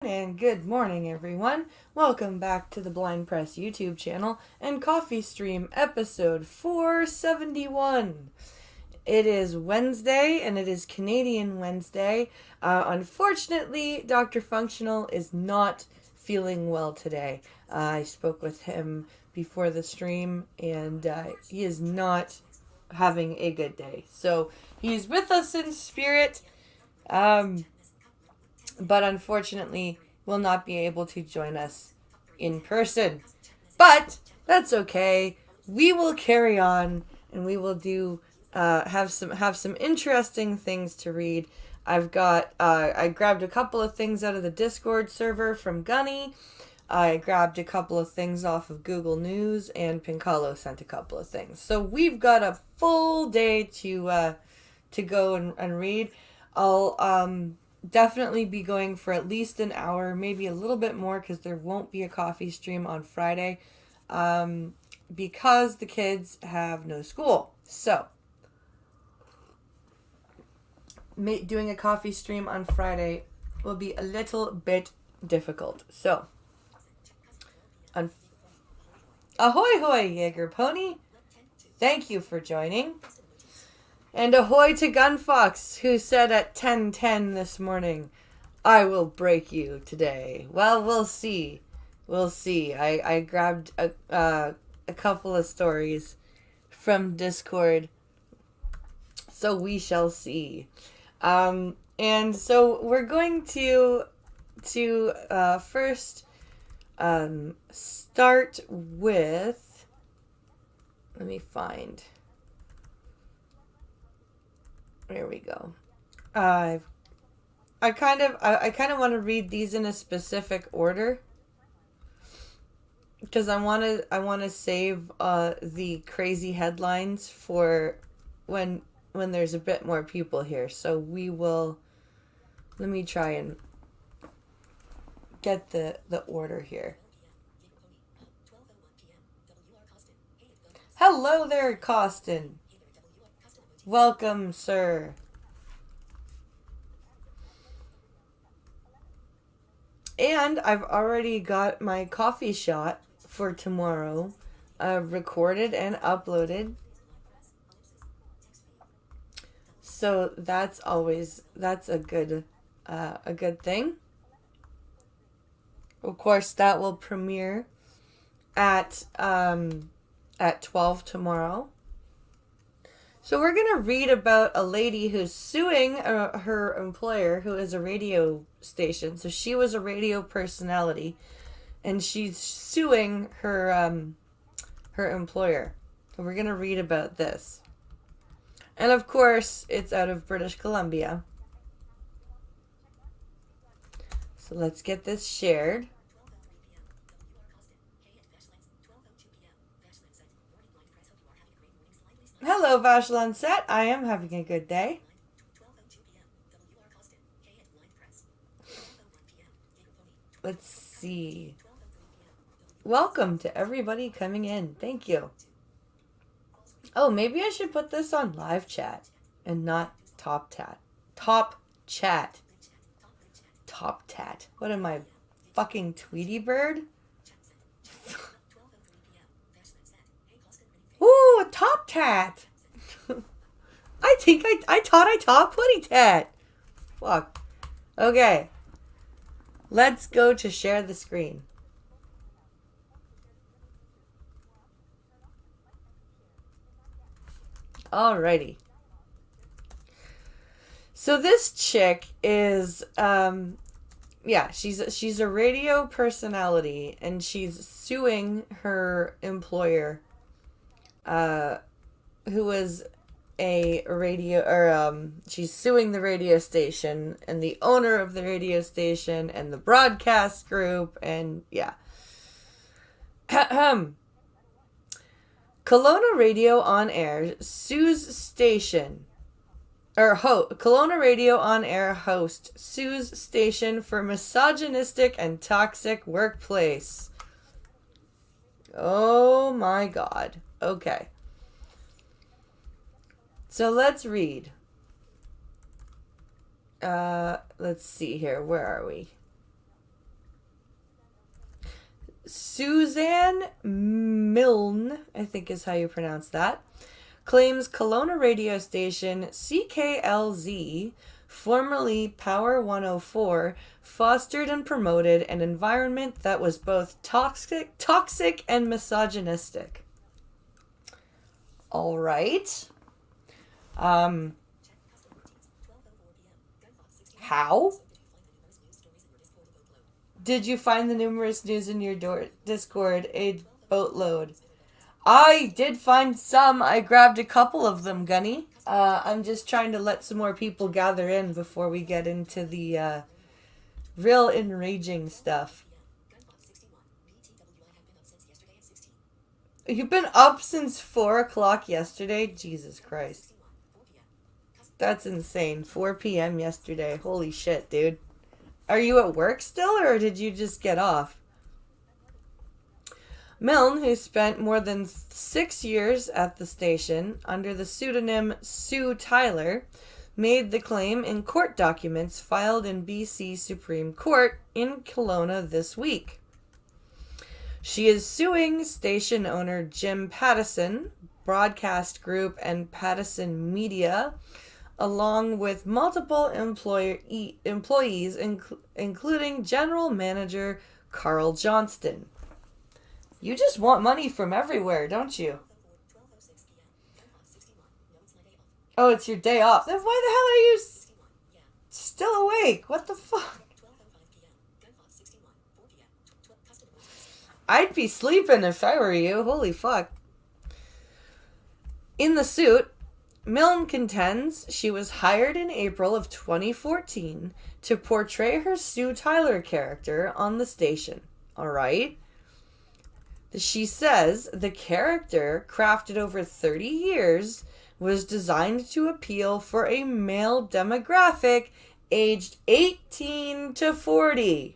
And good morning, everyone. Welcome back to the Blind Press YouTube channel and Coffee Stream episode 471. It is Wednesday and it is Canadian Wednesday. Unfortunately, Dr. Functional is not feeling well today. I spoke with him before the stream and he is not having a good day. So he's with us in spirit. But unfortunately will not be able to join us in person. But that's okay. We will carry on and we will do have some interesting things to read. I grabbed a couple of things out of the Discord server from Gunny. I grabbed a couple of things off of Google News, and Pincalo sent a couple of things. So we've got a full day to go and read. I'll definitely be going for at least an hour, maybe a little bit more, because there won't be a coffee stream on Friday because the kids have no school. So doing a coffee stream on Friday will be a little bit difficult. So ahoy hoy, Jaeger Pony. Thank you for joining. And ahoy to Gunfox, who said at 10:10 this morning, I will break you today. Well, we'll see. We'll see. I grabbed a couple of stories from Discord, so we shall see. And so we're going to first start with, let me find... There we go. I kind of want to read these in a specific order because I want to save the crazy headlines for when there's a bit more people here. So let me try and get the order here. Hello there, Costin. Welcome, sir. And I've already got my coffee shot for tomorrow recorded and uploaded. So that's a good thing. Of course, that will premiere at 12 tomorrow. So we're going to read about a lady who's suing her employer, who is a radio station. So she was a radio personality, and she's suing her employer. So we're going to read about this. And of course, it's out of British Columbia. So let's get this shared. Hello, Vashlan Set. I am having a good day. Let's see. Welcome to everybody coming in. Thank you. Oh, maybe I should put this on live chat and not top chat. Top chat. Top tat. What am I, fucking Tweety Bird? Ooh, a top tat. I think I thought I taught putty tat. Fuck. Okay. Let's go to share the screen. Alrighty. So this chick is she's a radio personality, and she's suing her employer, who was a radio, or she's suing the radio station and the owner of the radio station and the broadcast group, and yeah. Kelowna Radio On Air sues station, Kelowna Radio On Air host sues station for misogynistic and toxic workplace. Oh my God. Okay. So let's read. Let's see here. Where are we? Suzanne Milne, I think is how you pronounce that, claims Kelowna radio station CKLZ, formerly Power 104, fostered and promoted an environment that was both toxic and misogynistic. All right. How? Did you find the numerous news in your Discord a boatload? I did find some. I grabbed a couple of them, Gunny. I'm just trying to let some more people gather in before we get into the real enraging stuff. You've been up since 4 o'clock yesterday? Jesus Christ. That's insane. 4 p.m. yesterday. Holy shit, dude. Are you at work still, or did you just get off? Milne, who spent more than 6 years at the station under the pseudonym Sue Tyler, made the claim in court documents filed in BC Supreme Court in Kelowna this week. She is suing station owner Jim Pattison, Broadcast Group, and Pattison Media, along with multiple employees, including General Manager Carl Johnston. You just want money from everywhere, don't you? Oh, it's your day off. Then why the hell are you still awake? What the fuck? I'd be sleeping if I were you. Holy fuck. In the suit, Milne contends she was hired in April of 2014 to portray her Sue Tyler character on the station. Alright? She says the character, crafted over 30 years, was designed to appeal for a male demographic aged 18 to 40.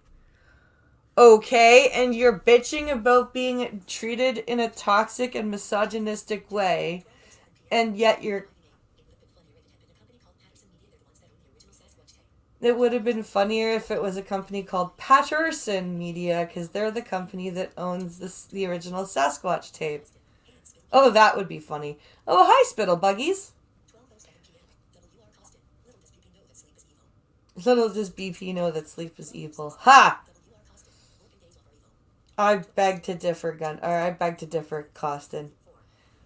Okay, and you're bitching about being treated in a toxic and misogynistic way, and yet you're... It would have been funnier if it was a company called Patterson Media, because they're the company that owns the original Sasquatch tape. Oh, that would be funny. Oh, hi, Spittle Buggies. Little does BP know that sleep is evil. Ha! I beg to differ, Costin.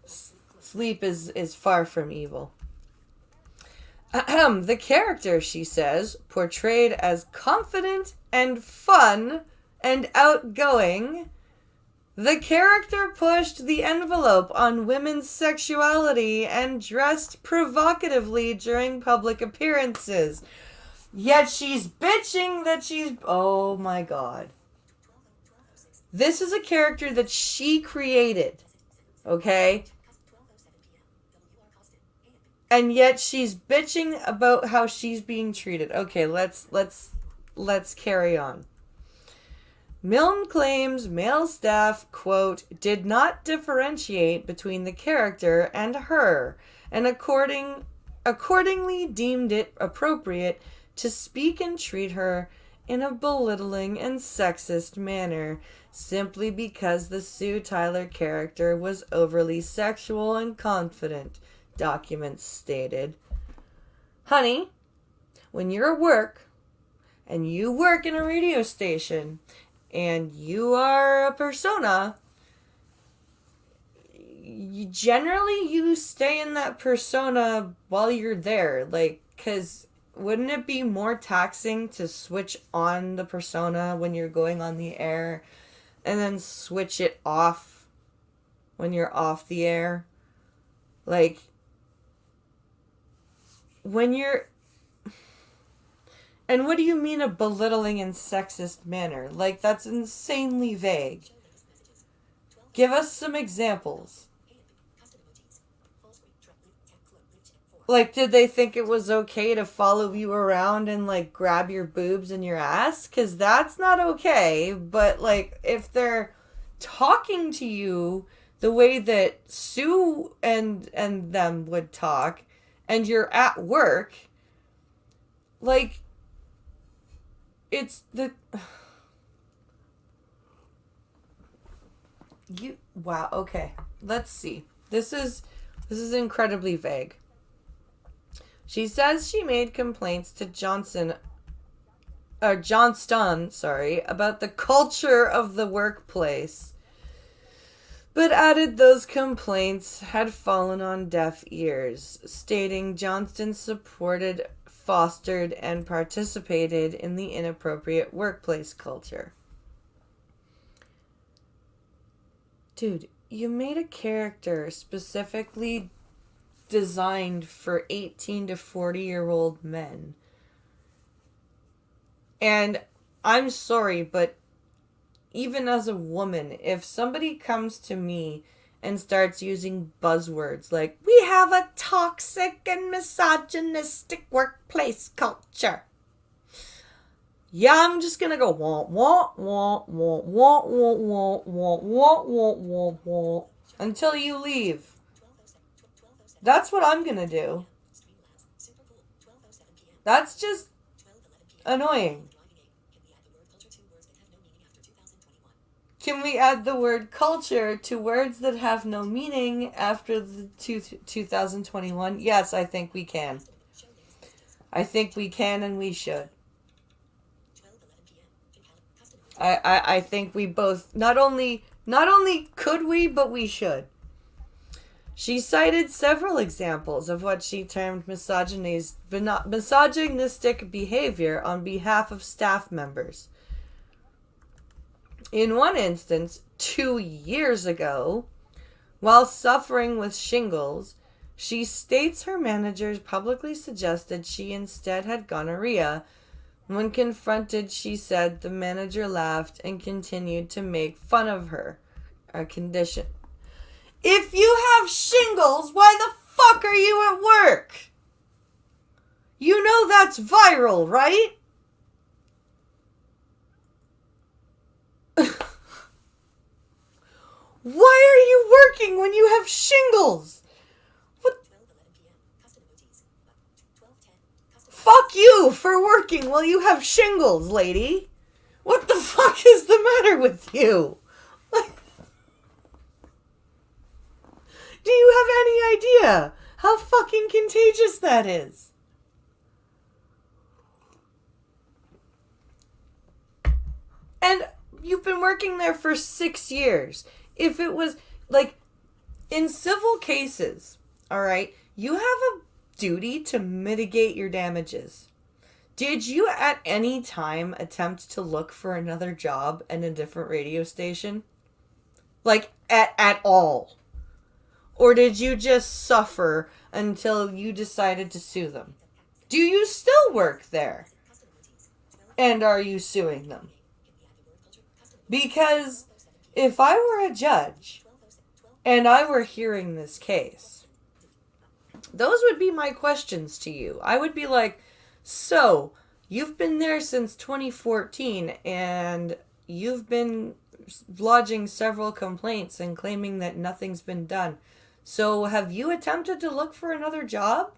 Sleep is far from evil. The character, she says, portrayed as confident and fun and outgoing. The character pushed the envelope on women's sexuality and dressed provocatively during public appearances. Yet she's bitching that she's... Oh my god. This is a character that she created. Okay? And yet she's bitching about how she's being treated. Okay, let's carry on. Milne claims male staff, quote, did not differentiate between the character and her, and accordingly deemed it appropriate to speak and treat her in a belittling and sexist manner, simply because the Sue Tyler character was overly sexual and confident, documents stated. Honey, when you're at work, and you work in a radio station, and you are a persona, you stay in that persona while you're there. Like, because wouldn't it be more taxing to switch on the persona when you're going on the air and then switch it off when you're off the air? Like, when you're... And what do you mean a belittling and sexist manner? Like, that's insanely vague. Give us some examples. Like, did they think it was okay to follow you around and, like, grab your boobs and your ass? Because that's not okay. But, like, if they're talking to you the way that Sue and them would talk, and you're at work, like, it's the... Wow, okay. Let's see. This is incredibly vague. She says she made complaints to Johnston, about the culture of the workplace, but added those complaints had fallen on deaf ears, stating Johnston supported, fostered, and participated in the inappropriate workplace culture. Dude, you made a character specifically designed for 18 to 40-year-old men. And I'm sorry, but even as a woman, if somebody comes to me and starts using buzzwords like, we have a toxic and misogynistic workplace culture, yeah, I'm just gonna go wah wah wah wah wah wah wah wah wah wah wah wah until you leave. That's what I'm gonna do. That's just annoying. Can we add the word culture to words that have no meaning after the 2021? Yes, I think we can. I think we can and we should. I think we both, not only could we, but we should. She cited several examples of what she termed misogynistic behavior on behalf of staff members. In one instance, 2 years ago, while suffering with shingles, she states her managers publicly suggested she instead had gonorrhea. When confronted, she said the manager laughed and continued to make fun of her, a condition. If you have shingles, why the fuck are you at work? You know that's viral, right? Why are you working when you have shingles? What? Fuck you for working while you have shingles, lady. What the fuck is the matter with you? Do you have any idea how fucking contagious that is? And you've been working there for 6 years. If it was, like, in civil cases, alright, you have a duty to mitigate your damages. Did you at any time attempt to look for another job in a different radio station? Like, at all? Or did you just suffer until you decided to sue them? Do you still work there? And are you suing them? Because if I were a judge and I were hearing this case, those would be my questions to you. I would be like, so, you've been there since 2014 and you've been lodging several complaints and claiming that nothing's been done. So have you attempted to look for another job?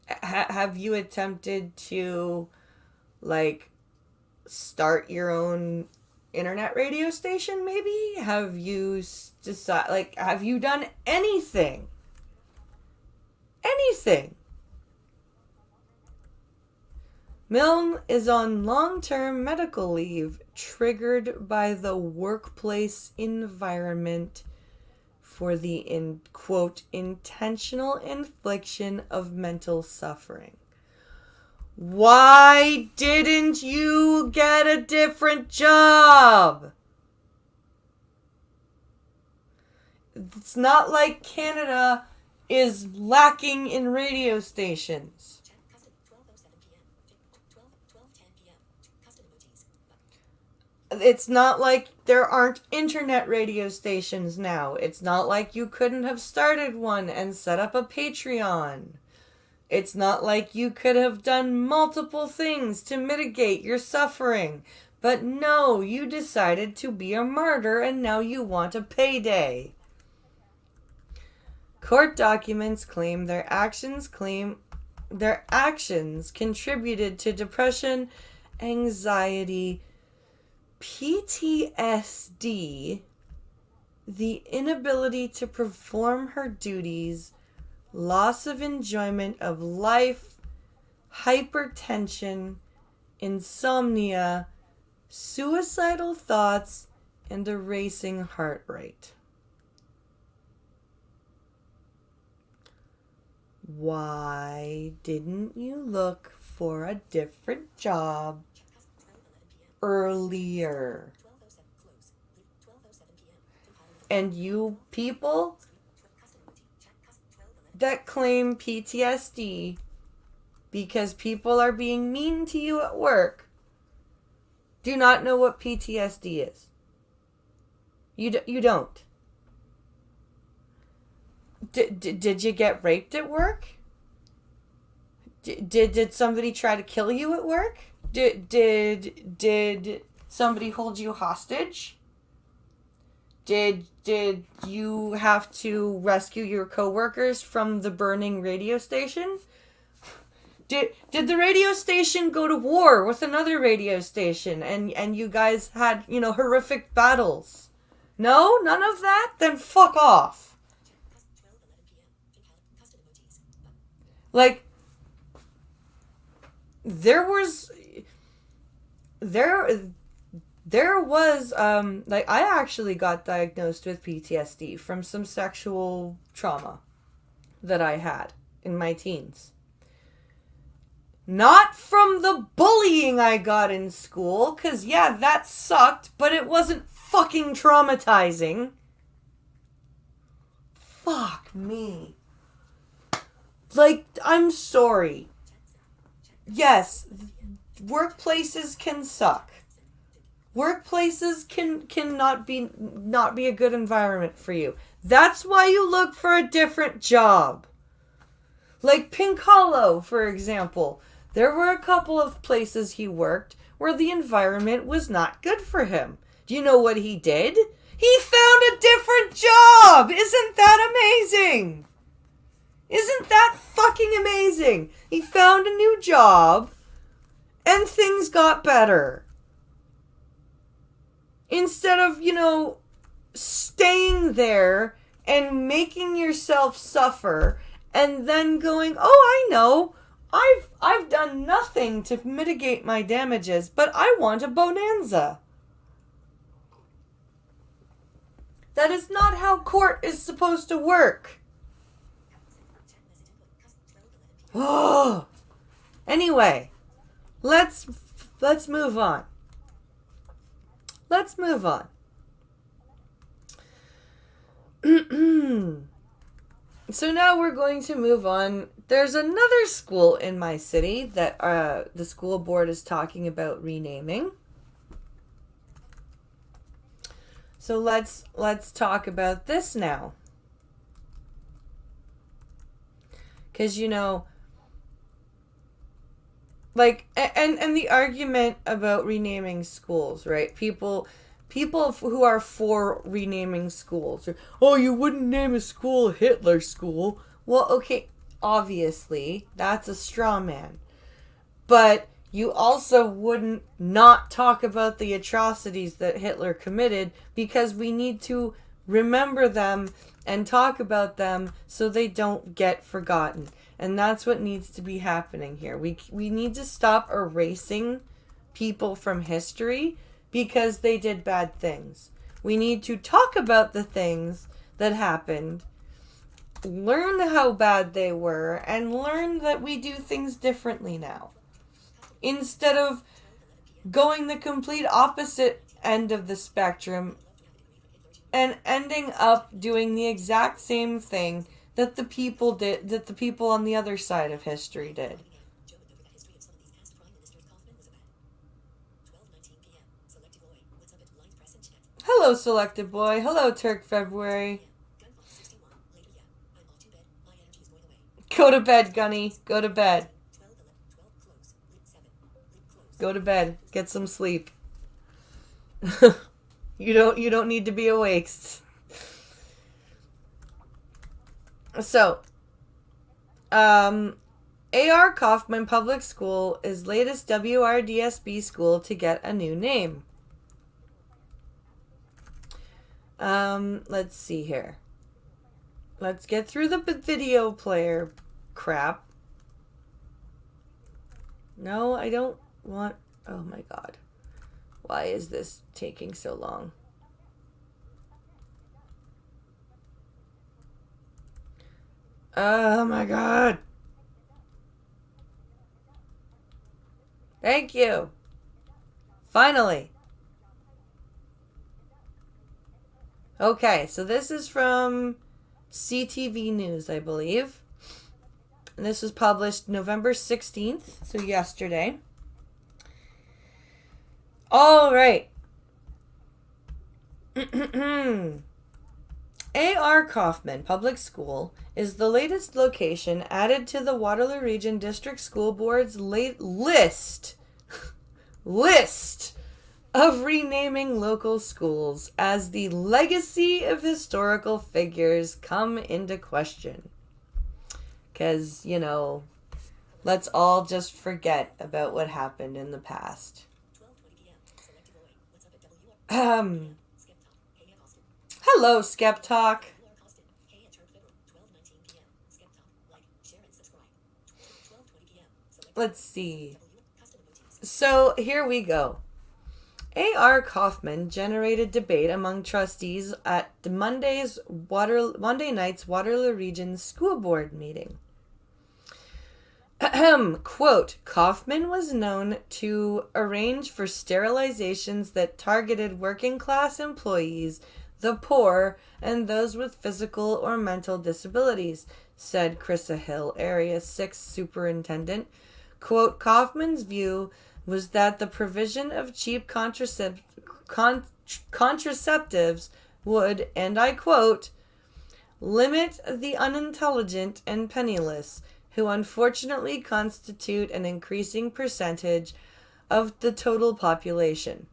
Have you attempted to, like, start your own internet radio station, maybe? Have you have you done anything? Anything? Milne is on long-term medical leave triggered by the workplace environment for the, quote, intentional infliction of mental suffering. Why didn't you get a different job? It's not like Canada is lacking in radio stations. It's not like there aren't internet radio stations now. It's not like you couldn't have started one and set up a Patreon. It's not like you could have done multiple things to mitigate your suffering. But no, you decided to be a martyr and now you want a payday. Court documents claim their actions contributed to depression, anxiety, PTSD, the inability to perform her duties, loss of enjoyment of life, hypertension, insomnia, suicidal thoughts, and a racing heart rate. Why didn't you look for a different job earlier? And you people that claim PTSD because people are being mean to you at work do not know what PTSD is. You don't. Did you get raped at work? Did somebody try to kill you at work? Did somebody hold you hostage? Did you have to rescue your coworkers from the burning radio station? Did the radio station go to war with another radio station and you guys had, horrific battles? No? None of that? Then fuck off. Like, there was I actually got diagnosed with PTSD from some sexual trauma that I had in my teens. Not from the bullying I got in school, 'cause yeah, that sucked, but it wasn't fucking traumatizing. Fuck me. Like, I'm sorry. Yes, workplaces can suck. Workplaces can not be a good environment for you. That's why you look for a different job. Like Pink Hollow, for example. There were a couple of places he worked where the environment was not good for him. Do you know what he did? He found a different job! Isn't that amazing? Isn't that fucking amazing? He found a new job and things got better. Instead of, staying there and making yourself suffer and then going, oh, I know, I've done nothing to mitigate my damages, but I want a bonanza. That is not how court is supposed to work. Oh. Anyway, let's move on. Let's move on. So now we're going to move on. There's another school in my city that the school board is talking about renaming. So let's talk about this now. Because, like, and the argument about renaming schools, right? People who are for renaming schools. Oh, you wouldn't name a school Hitler School. Well, okay, obviously, that's a straw man. But you also wouldn't not talk about the atrocities that Hitler committed because we need to remember them and talk about them so they don't get forgotten. And that's what needs to be happening here. We need to stop erasing people from history because they did bad things. We need to talk about the things that happened, learn how bad they were, and learn that we do things differently now. Instead of going the complete opposite end of the spectrum and ending up doing the exact same thing that the people on the other side of history did. Hello, Selected Boy. Hello, Turk February. Go to bed, Gunny. Go to bed. Go to bed. Get some sleep. You don't need to be awake. So, A.R. Kaufman Public School is latest WRDSB school to get a new name. Let's see here. Let's get through the video player crap. No, I don't want... Oh my god. Why is this taking so long? Oh my god. Thank you. Finally. Okay, so this is from CTV News, I believe. And this was published November 16th, so yesterday. All right. A.R. Kaufman Public School is the latest location added to the Waterloo Region District School Board's list of renaming local schools as the legacy of historical figures come into question. Because, you know, let's all just forget about what happened in the past. Hello, Skep Talk. Let's see. So here we go. A.R. Kaufman generated debate among trustees at Monday night's Waterloo Region School Board meeting. Quote, Kaufman was known to arrange for sterilizations that targeted working class employees, the poor, and those with physical or mental disabilities, said Chrissa Hill, Area 6 Superintendent. Quote, Kaufman's view was that the provision of cheap contraceptives would, and I quote, limit the unintelligent and penniless, who unfortunately constitute an increasing percentage of the total population.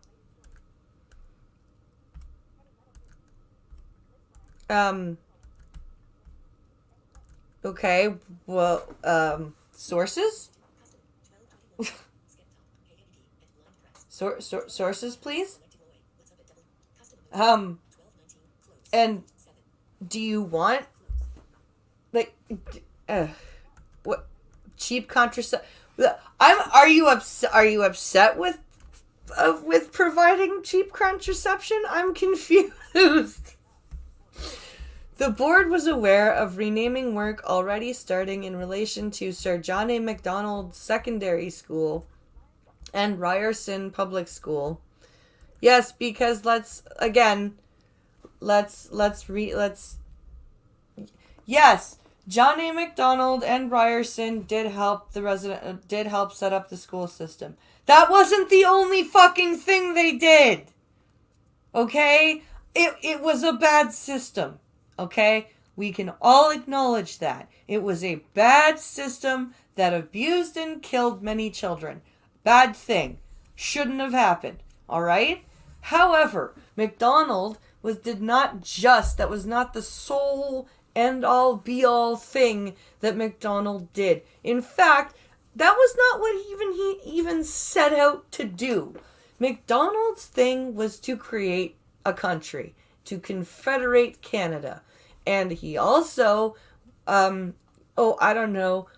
Okay, well, sources? Sources, please? And do you want, like, what, cheap contraception? Are you upset with providing cheap contraception? I'm confused. The board was aware of renaming work already starting in relation to Sir John A. Macdonald Secondary School and Ryerson Public School. Yes, because yes, John A. Macdonald and Ryerson did help set up the school system. That wasn't the only fucking thing they did. Okay? It was a bad system. Okay? We can all acknowledge that. It was a bad system that abused and killed many children. Bad thing. Shouldn't have happened. Alright? However, McDonald that was not the sole end-all be-all thing that McDonald did. In fact, that was not what he even set out to do. McDonald's thing was to create a country, to confederate Canada. And he also,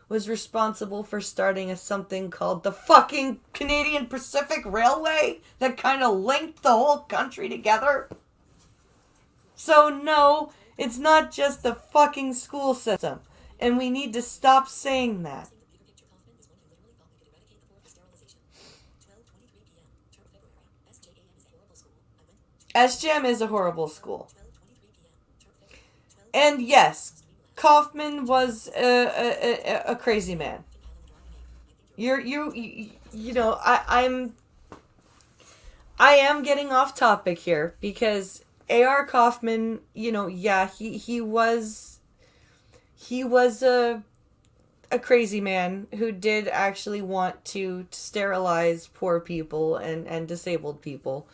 was responsible for starting something called the fucking Canadian Pacific Railway that kind of linked the whole country together. So no, it's not just the fucking school system. And we need to stop saying that. SJM is a horrible school. And yes, Kaufman was a crazy man. I am getting off topic here because A.R. Kaufman, he was a crazy man who did actually want to sterilize poor people and disabled people.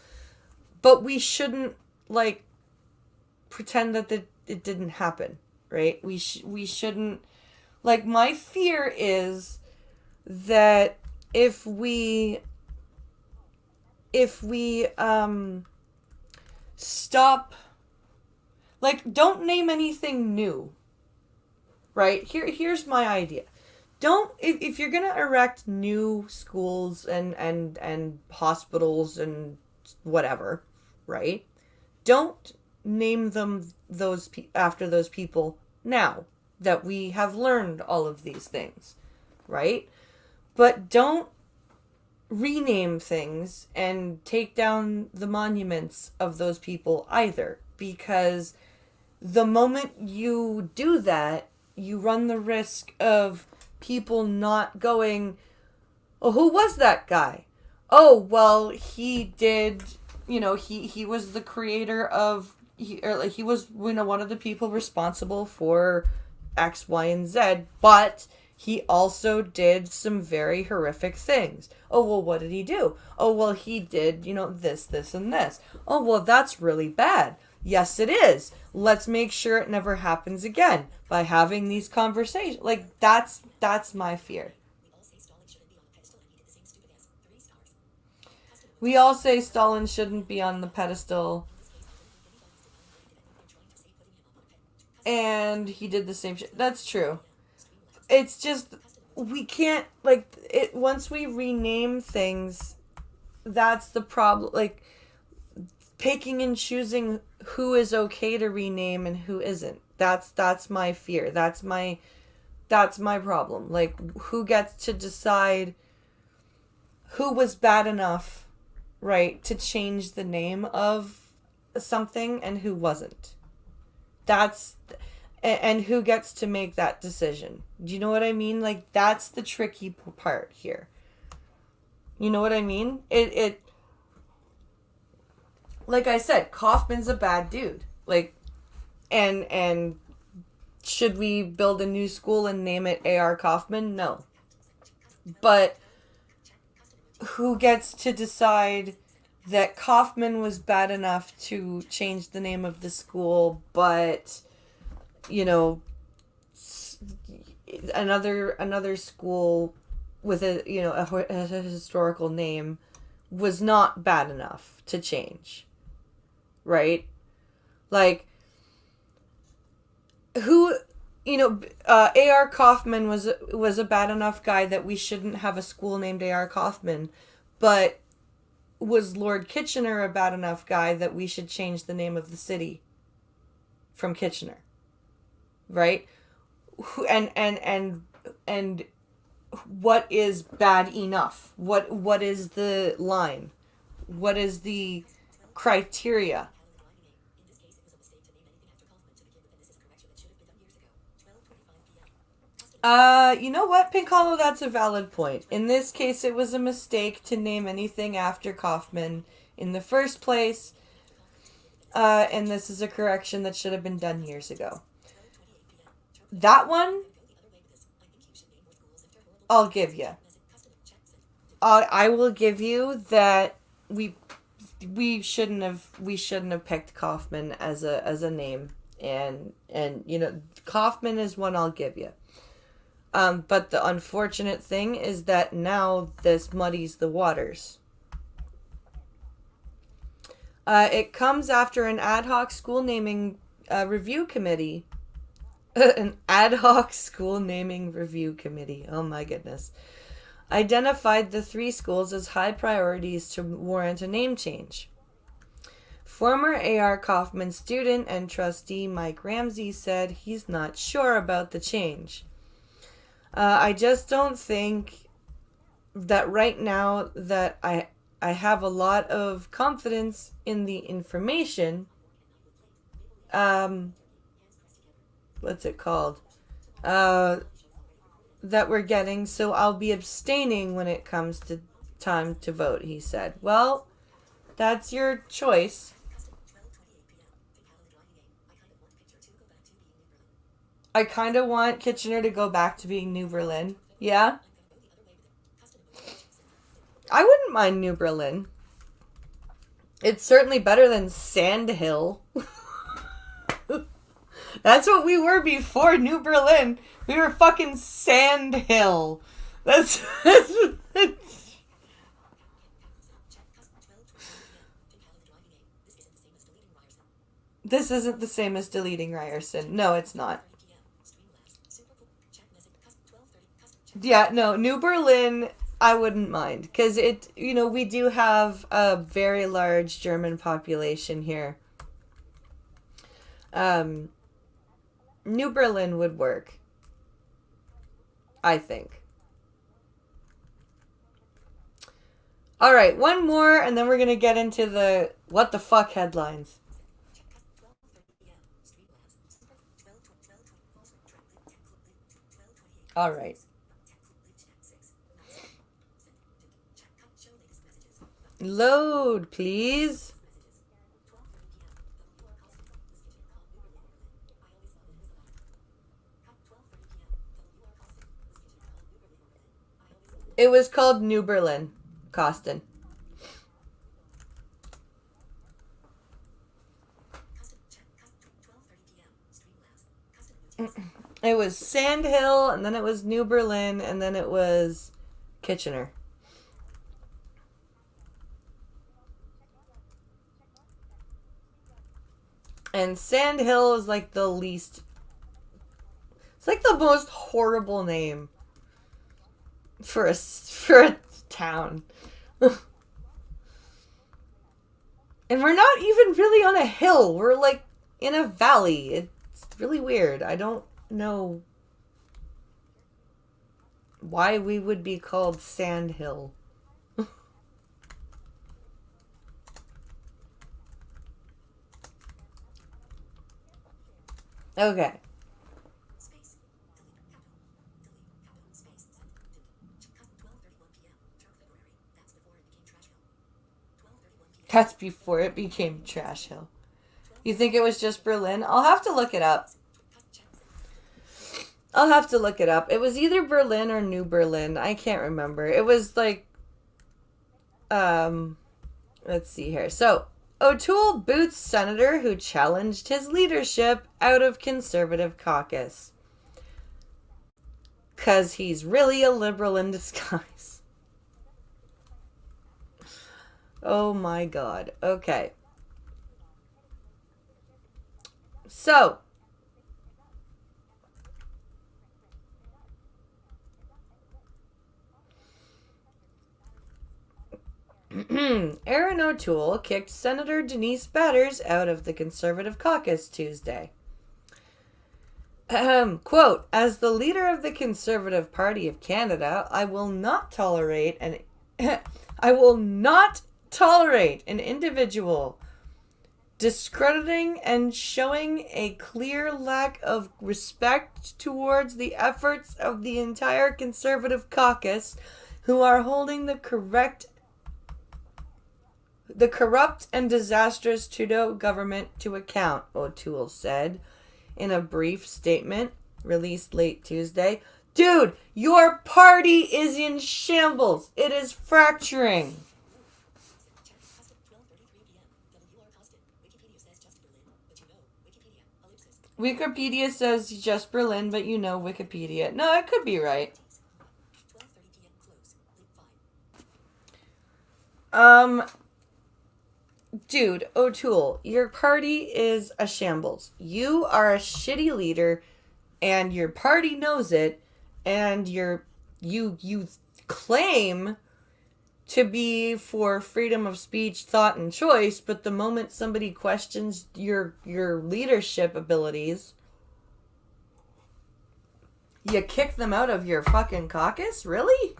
But we shouldn't, pretend that it didn't happen, right? We shouldn't... my fear is that if we stop Like, don't name anything new. Right? Here's my idea. Don't, if you're gonna erect new schools and hospitals and whatever, right? Don't name them after those people now that we have learned all of these things, right? But don't rename things and take down the monuments of those people either, because the moment you do that, you run the risk of people not going, oh, who was that guy? Oh, well, he did, he was the creator of, he was, one of the people responsible for X, Y, and Z, but he also did some very horrific things. Oh, well, what did he do? Oh, well, he did, this, and this. Oh, well, that's really bad. Yes, it is. Let's make sure it never happens again by having these conversations. Like, that's my fear. We all say Stalin shouldn't be on the pedestal. And he did the same shit. That's true. It's just, we can't, like, once we rename things, that's the problem. Like, picking and choosing who is okay to rename and who isn't. That's my fear. That's my problem. Like, who gets to decide who was bad enough, right, to change the name of something and who wasn't. And who gets to make that decision. Do you know what I mean? Like, that's the tricky part here. You know what I mean? It like I said, Kaufman's a bad dude. Like, and should we build a new school and name it A.R. Kaufman? No. But who gets to decide that Kaufman was bad enough to change the name of the school, but, another school with a historical name was not bad enough to change, right? Like, who, A.R. Kaufman was a bad enough guy that we shouldn't have a school named A.R. Kaufman, but was Lord Kitchener a bad enough guy that we should change the name of the city from Kitchener, right? And what is bad enough? What is the line? What is the criteria? You know what, Pink Hollow, that's a valid point. In this case, it was a mistake to name anything after Kaufman in the first place. And this is a correction that should have been done years ago. That one, I'll give you. I will give you that we shouldn't have picked Kaufman as a name, and Kaufman is one I'll give you. But the unfortunate thing is that now this muddies the waters. It comes after an ad hoc school naming review committee. An ad hoc school naming review committee. Oh my goodness. Identified the 3 schools as high priorities to warrant a name change. Former A.R. Kaufman student and trustee Mike Ramsey said he's not sure about the change. I just don't think that right now that I have a lot of confidence in the information. What's it called? That we're getting, so I'll be abstaining when it comes to time to vote, he said. Well, that's your choice. I kind of want Kitchener to go back to being New Berlin. Yeah? I wouldn't mind New Berlin. It's certainly better than Sandhill. That's what we were before New Berlin. We were fucking Sandhill. That's This isn't the same as deleting Ryerson. No, it's not. Yeah, no, New Berlin, I wouldn't mind. Because we do have a very large German population here. New Berlin would work, I think. All right, one more, and then we're going to get into the what the fuck headlines. All right. Load, please. It was called New Berlin, Costin. It was Sandhill, and then it was New Berlin, and then it was Kitchener. And Sandhill is like the least... It's like the most horrible name for a town. And we're not even really on a hill. We're like in a valley. It's really weird. I don't know why we would be called Sandhill. Okay. That's before it became Trash Hill. You think it was just Berlin? I'll have to look it up. It was either Berlin or New Berlin. I can't remember. It was like, let's see here. So, O'Toole boots senator who challenged his leadership out of Conservative caucus. 'Cause he's really a liberal in disguise. Oh my god. Okay. So, Aaron O'Toole kicked Senator Denise Batters out of the Conservative caucus Tuesday. Quote, as the leader of the Conservative Party of Canada, I will not tolerate an individual discrediting and showing a clear lack of respect towards the efforts of the entire Conservative caucus who are holding the corrupt and disastrous Trudeau government to account, O'Toole said in a brief statement released late Tuesday. Dude, your party is in shambles. It is fracturing. Wikipedia says just Berlin, but you know Wikipedia. No, I could be right. Dude, O'Toole, your party is a shambles. You are a shitty leader, and your party knows it, and you claim to be for freedom of speech, thought, and choice, but the moment somebody questions your leadership abilities, you kick them out of your fucking caucus? Really?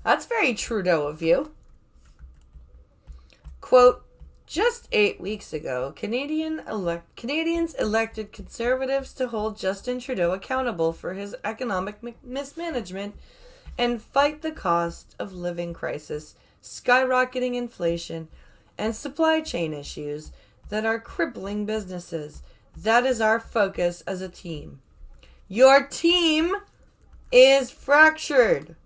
That's very Trudeau of you. Quote, just 8 weeks ago, Canadians elected Conservatives to hold Justin Trudeau accountable for his economic mismanagement and fight the cost of living crisis, skyrocketing inflation, and supply chain issues that are crippling businesses. That is our focus as a team. Your team is fractured.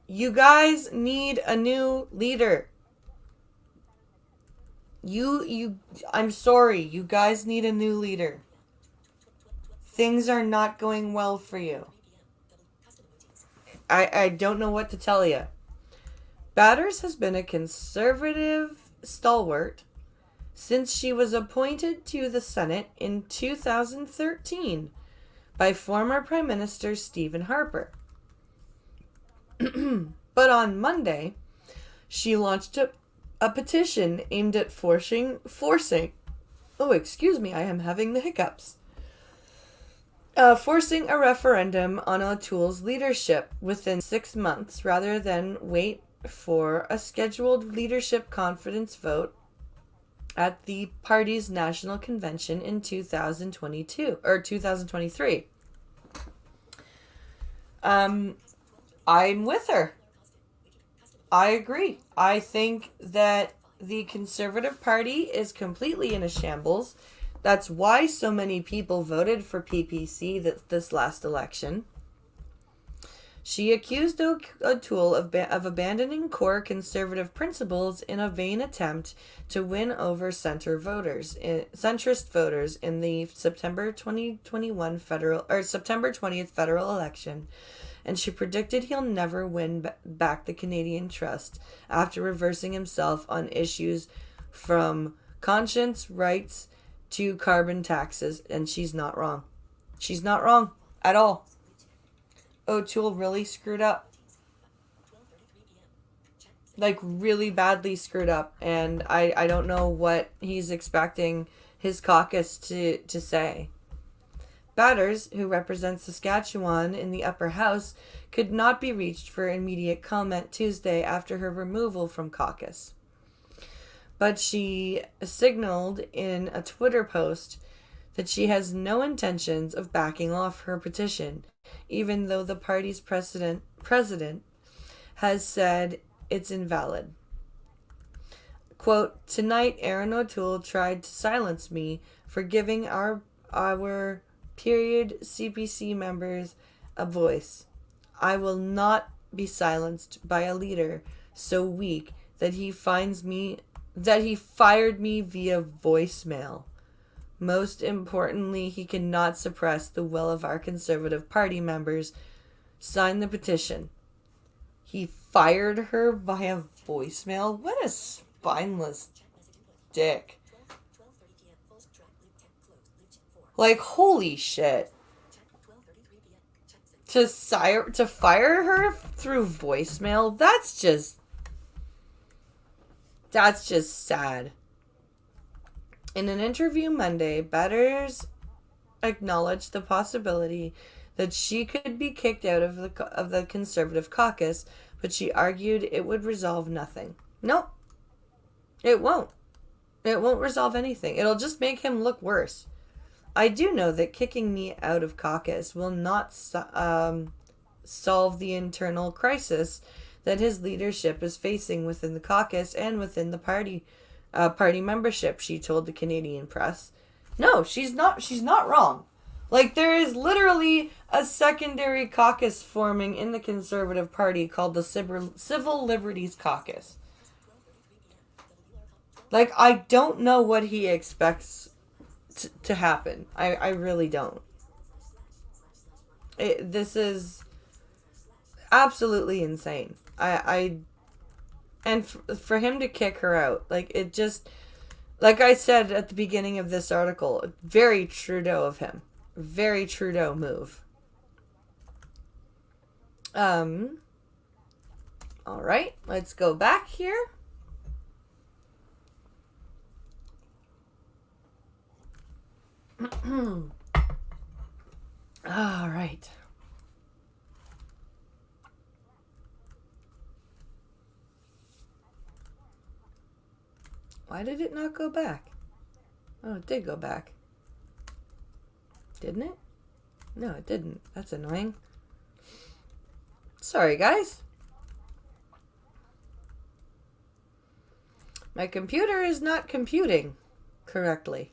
You guys need a new leader. I'm sorry, you guys need a new leader. Things are not going well for you. I don't know what to tell you. Batters has been a Conservative stalwart since she was appointed to the Senate in 2013 by former Prime Minister Stephen Harper. But on Monday, she launched a petition aimed at forcing oh, excuse me, I am having the hiccups. Forcing a referendum on O'Toole's leadership within 6 months rather than wait for a scheduled leadership confidence vote at the party's national convention in 2022 or 2023. I'm with her. I agree. I think that the Conservative Party is completely in a shambles. That's why so many people voted for PPC this last election. She accused O'Toole of abandoning core conservative principles in a vain attempt to win over centrist voters in the September 2021 September 20th federal election, and she predicted he'll never win back the Canadian trust after reversing himself on issues from conscience rights to carbon taxes, and she's not wrong. She's not wrong at all. O'Toole really screwed up. Like, really badly screwed up. And I don't know what he's expecting his caucus to say. Batters, who represents Saskatchewan in the upper house, could not be reached for immediate comment Tuesday after her removal from caucus. But she signaled in a Twitter post that she has no intentions of backing off her petition, even though the party's president has said it's invalid. Quote, "Tonight, Erin O'Toole tried to silence me for giving our period CPC members a voice. I will not be silenced by a leader so weak that he fired me via voicemail. Most importantly, he cannot suppress the will of our Conservative Party members. Sign the petition." He fired her via voicemail? What a spineless dick. Like, holy shit. To fire her through voicemail? That's just sad. In an interview Monday, Batters acknowledged the possibility that she could be kicked out of the Conservative caucus, but she argued it would resolve nothing. Nope. It won't. It won't resolve anything. It'll just make him look worse. I do know that kicking me out of caucus will not solve the internal crisis that his leadership is facing within the caucus and within the party membership, she told the Canadian press. No, she's not wrong. Like, there is literally a secondary caucus forming in the Conservative Party called the Civil Liberties Caucus. Like, I don't know what he expects to happen. I really don't. This is absolutely insane. And for him to kick her out, like, it just, like I said at the beginning of this article, very Trudeau of him. Very Trudeau move. All right, let's go back here. All right. Why did it not go back? Oh, it did go back. Didn't it? No, it didn't. That's annoying. Sorry, guys. My computer is not computing correctly.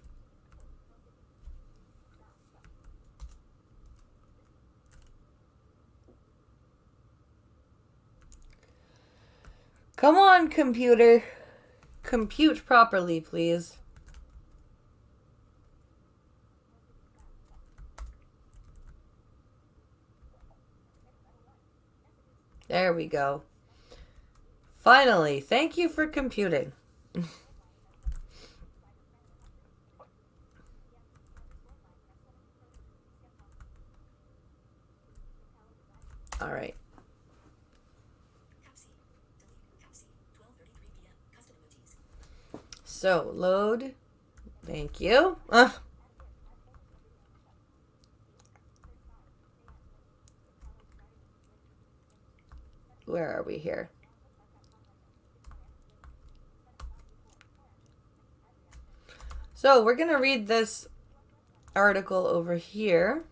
Come on, computer. Compute properly, please. There we go. Finally, thank you for computing. All right. So, load. Thank you. Where are we here? So, we're going to read this article over here.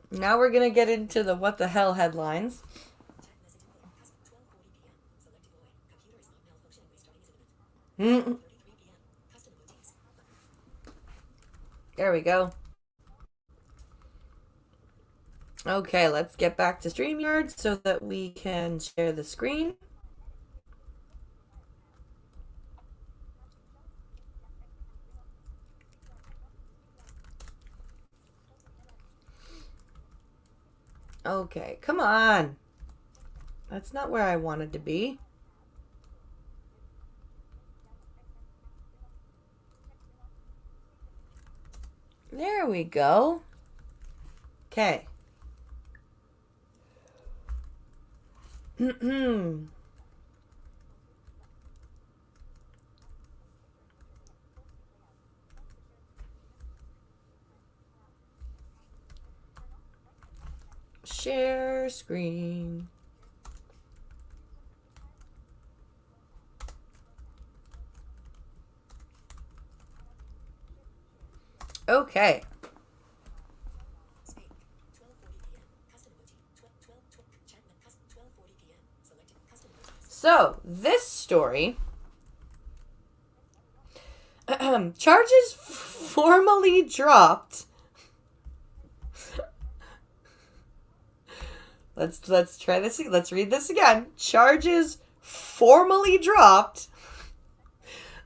Now we're going to get into the what the hell headlines. There we go. Okay, let's get back to StreamYard so that we can share the screen. Okay, come on. That's not where I wanted to be. There we go. Okay. Share screen. Okay. So, this story charges formally dropped. Let's try this. Let's read this again. Charges formally dropped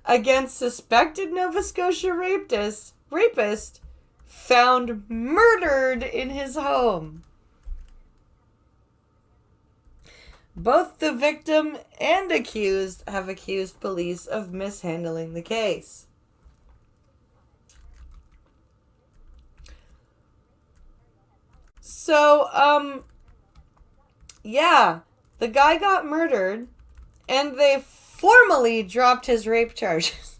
against suspected Nova Scotia rapist found murdered in his home. Both the victim and accused have accused police of mishandling the case. So, yeah, the guy got murdered, and they formally dropped his rape charges.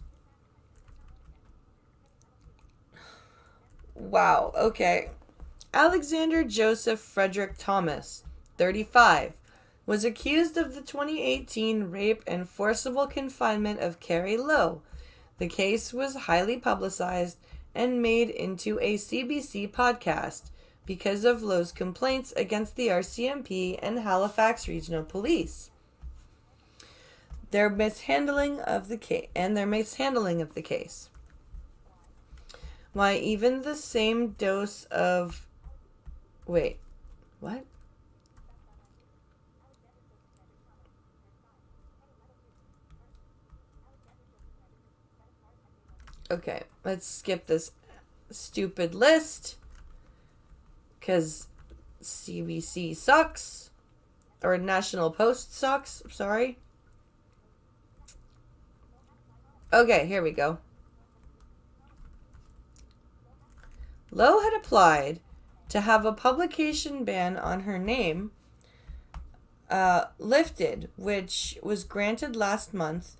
Wow, okay. Alexander Joseph Frederick Thomas, 35, was accused of the 2018 rape and forcible confinement of Carrie Lowe. The case was highly publicized and made into a CBC podcast because of Lowe's complaints against the RCMP and Halifax Regional Police. Their mishandling of the case. Why even the same dose of... Wait, what? Okay, let's skip this stupid list because CBC sucks, or National Post sucks, sorry. Okay, here we go. Lowe had applied to have a publication ban on her name lifted, which was granted last month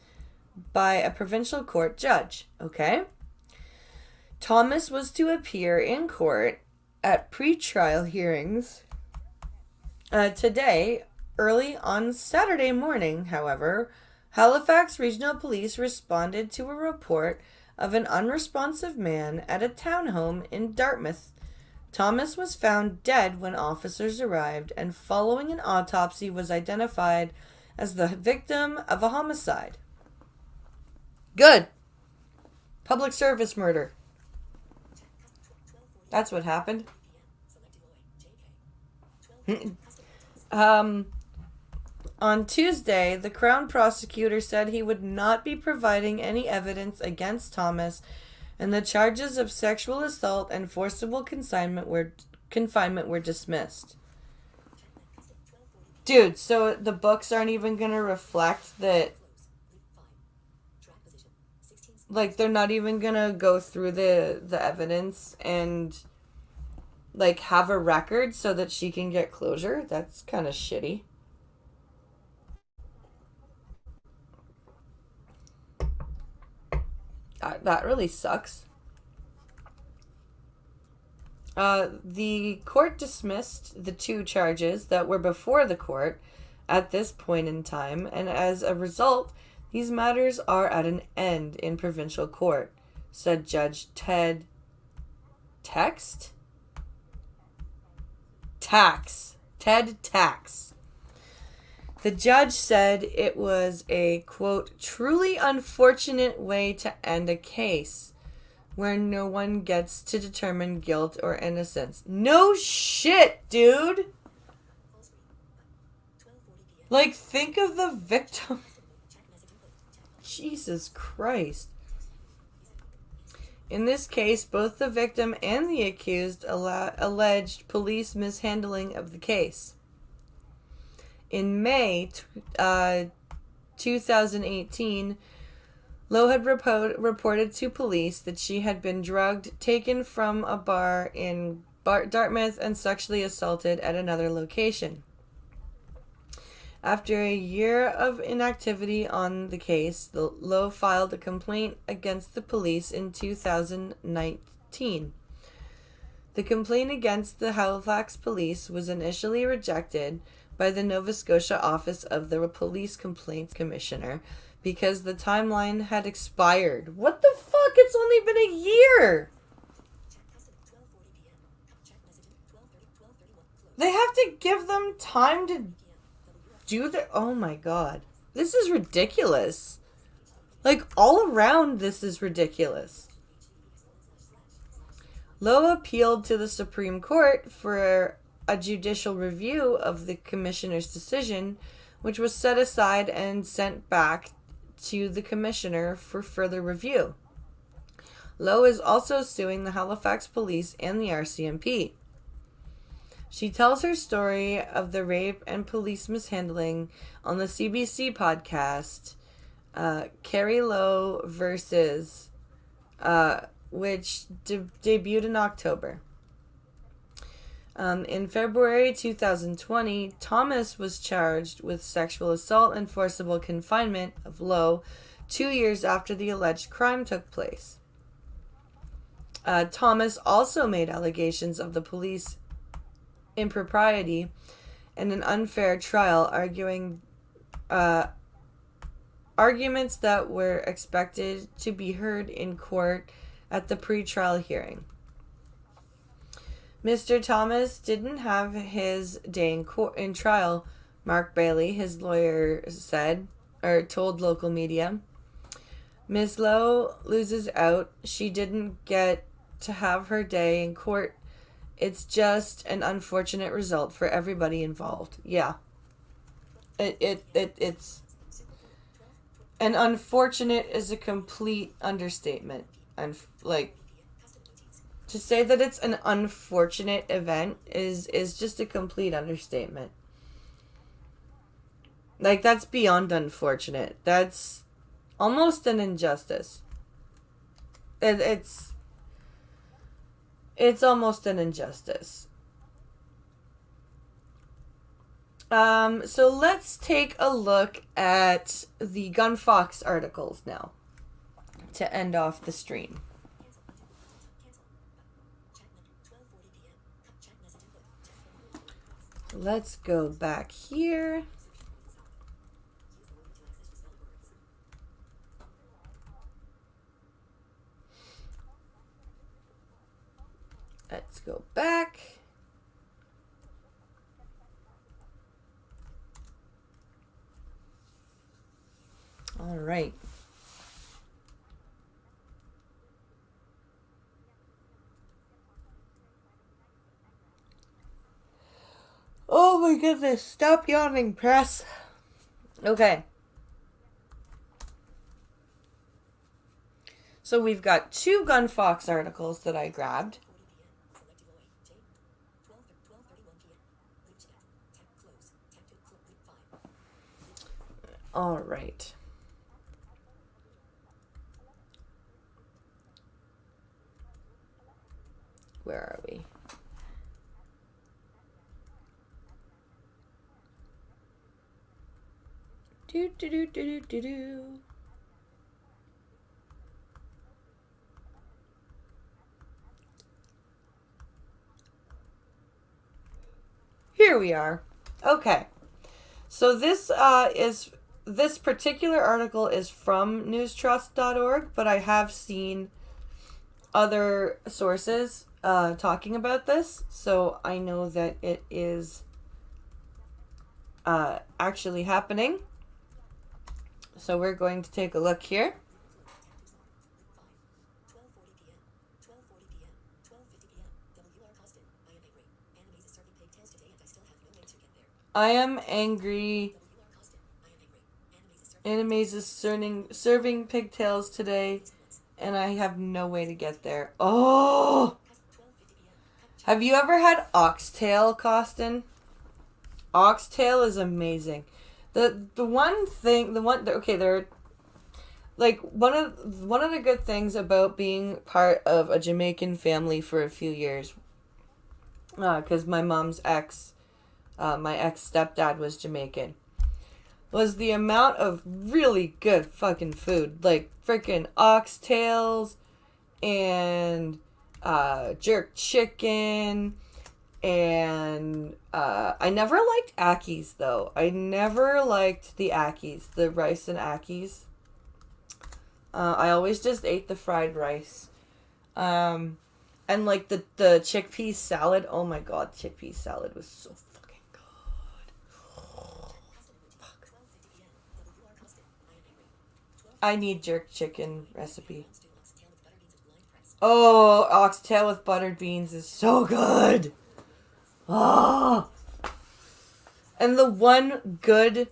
by a provincial court judge. Okay? Thomas was to appear in court at pre-trial hearings today, early on Saturday morning. However, Halifax Regional Police responded to a report of an unresponsive man at a townhome in Dartmouth. Thomas was found dead when officers arrived, and following an autopsy was identified as the victim of a homicide. Good. Public service murder. That's what happened. On Tuesday, the Crown prosecutor said he would not be providing any evidence against Thomas, and the charges of sexual assault and forcible confinement were dismissed. Dude, so the books aren't even going to reflect that Like, they're not even gonna go through the evidence and, like, have a record so that she can get closure. That's kind of shitty. That really sucks. The court dismissed the 2 charges that were before the court at this point in time, and as a result, these matters are at an end in provincial court, said Judge Ted Text? Ted Tax. The judge said it was a, quote, truly unfortunate way to end a case where no one gets to determine guilt or innocence. No shit, dude! Like, think of the victim. Jesus Christ. In this case, both the victim and the accused alleged police mishandling of the case. In May 2018, Lowe had reported to police that she had been drugged, taken from a bar in Dartmouth, and sexually assaulted at another location. After a year of inactivity on the case, Lowe filed a complaint against the police in 2019. The complaint against the Halifax police was initially rejected by the Nova Scotia Office of the Police Complaints Commissioner because the timeline had expired. What the fuck? It's only been a year! They have to give them time to do their... Oh my god. This is ridiculous. Like, all around this is ridiculous. Lowe appealed to the Supreme Court for a judicial review of the commissioner's decision, which was set aside and sent back to the commissioner for further review. Lowe is also suing the Halifax police and the RCMP. She tells her story of the rape and police mishandling on the CBC podcast, Carrie Lowe versus, which debuted in October. In February 2020, Thomas was charged with sexual assault and forcible confinement of Lowe 2 years after the alleged crime took place. Thomas also made allegations of the police impropriety and an unfair trial, arguments that were expected to be heard in court at the pre-trial hearing. Mr. Thomas didn't have his day in trial, Mark Bailey, his lawyer, said, or told local media. Ms. Lowe loses out. She didn't get to have her day in court. It's just an unfortunate result for everybody involved. Yeah. It's... An unfortunate is a complete understatement. And, like... To say that it's an unfortunate event is just a complete understatement. Like, that's beyond unfortunate. That's almost an injustice. It's almost an injustice. So let's take a look at the Gunfox articles now to end off the stream. Let's go back here. Let's go back. All right. Oh my goodness, stop yawning, press. Okay. So we've got 2 Gunfox articles that I grabbed. All right. Where are we? Do do do do do do. Here we are. Okay. So this particular article is from newstrust.org, but I have seen other sources talking about this, so I know that it is actually happening. So we're going to take a look here. I am angry. Animes is serving pigtails today, and I have no way to get there. Oh! Have you ever had oxtail, Costin? Oxtail is amazing. There are like one of the good things about being part of a Jamaican family for a few years, because my mom's my ex stepdad was Jamaican, was the amount of really good fucking food, like freaking oxtails and jerk chicken. And I never liked akis, though. I never liked the akis, the rice and akis. I always just ate the fried rice. And like the chickpea salad. Oh my god, chickpea salad was so fucking good. Fuck. I need jerk chicken recipe. Oh, oxtail with buttered beans is so good. Oh. And the one good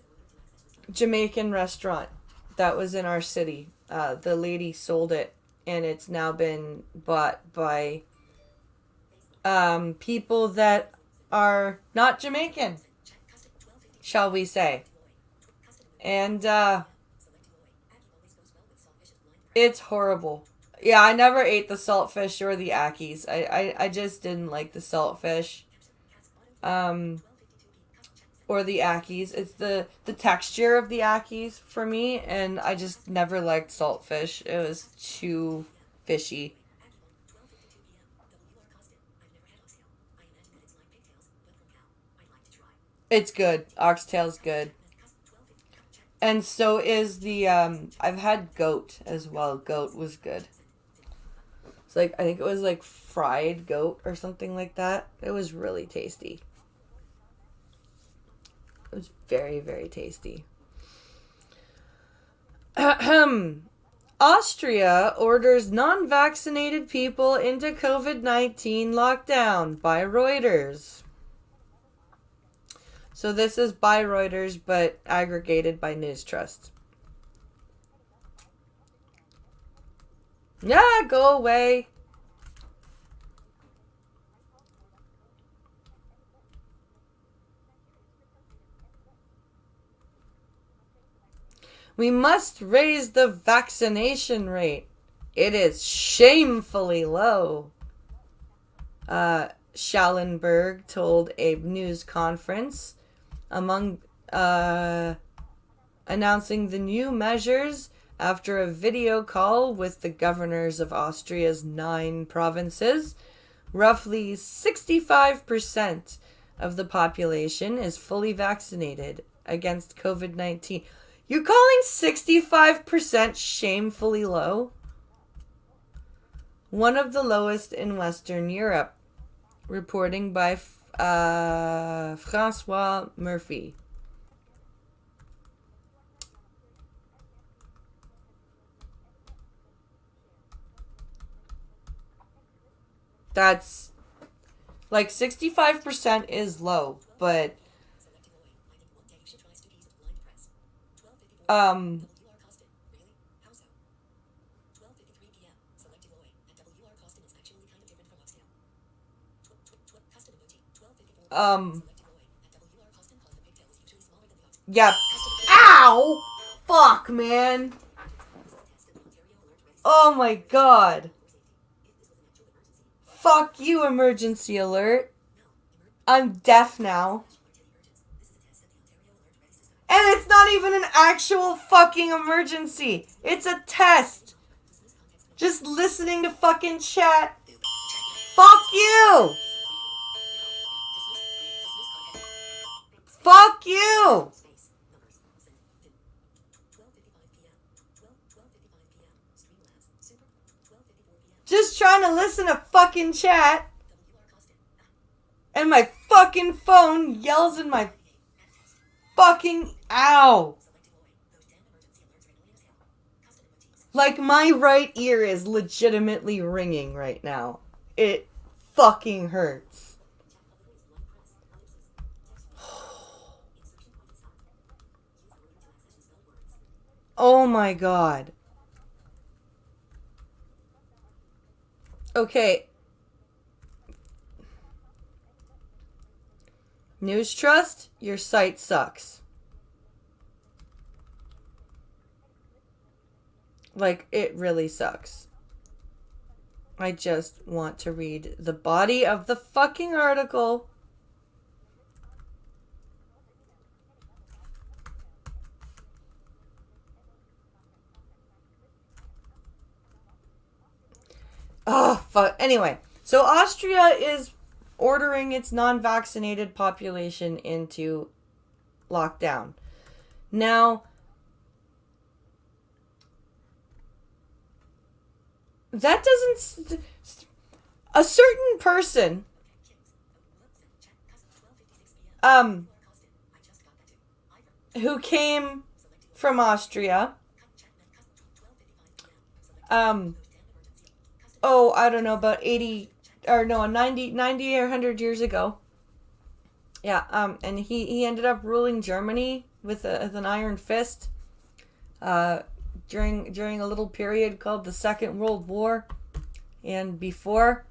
Jamaican restaurant that was in our city, the lady sold it, and it's now been bought by people that are not Jamaican, shall we say. And it's horrible. Yeah, I never ate the saltfish or the akis. I just didn't like the saltfish. Or the akis. It's the texture of the akis for me, and I just never liked saltfish. It was too fishy. It's good. Oxtail's good. And so is the I've had goat as well. Goat was good. It's like I think it was like fried goat or something like that. It was really tasty. It was very, very tasty. Austria orders non-vaccinated people into COVID-19 lockdown by Reuters. So this is by Reuters, but aggregated by News Trust. Yeah, go away. We must raise the vaccination rate. It is shamefully low. Schallenberg told a news conference among announcing the new measures after a video call with the governors of Austria's 9 provinces. Roughly 65% of the population is fully vaccinated against COVID-19. You're calling 65% shamefully low? One of the lowest in Western Europe, reporting by Francois Murphy. That's like 65% is low, but um um yeah. Ow! Fuck, man. Oh my god. Fuck you, emergency alert. I'm deaf now. And it's not even an actual fucking emergency. It's a test. Just listening to fucking chat. Fuck you. Fuck you. Just trying to listen to fucking chat. And my fucking phone yells in my fucking ow. Like my right ear is legitimately ringing right now. It fucking hurts. Oh my god. Okay. News Trust, your site sucks. Like, it really sucks. I just want to read the body of the fucking article. Oh, fuck. Anyway, so Austria is ordering its non-vaccinated population into lockdown. Now, that doesn't... A certain person... who came from Austria... I don't know, about 80... or no, 90 or 100 years ago. Yeah, and he ended up ruling Germany with an iron fist during a little period called the Second World War. And before,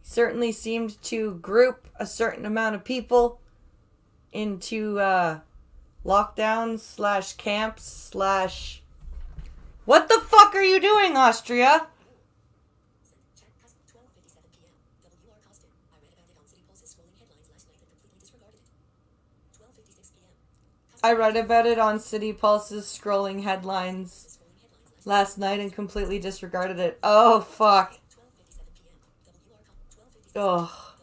certainly seemed to group a certain amount of people into lockdowns / camps / What the fuck are you doing, Austria? I read about it on City Pulse's scrolling headlines last night and completely disregarded it. Oh, fuck. Oh.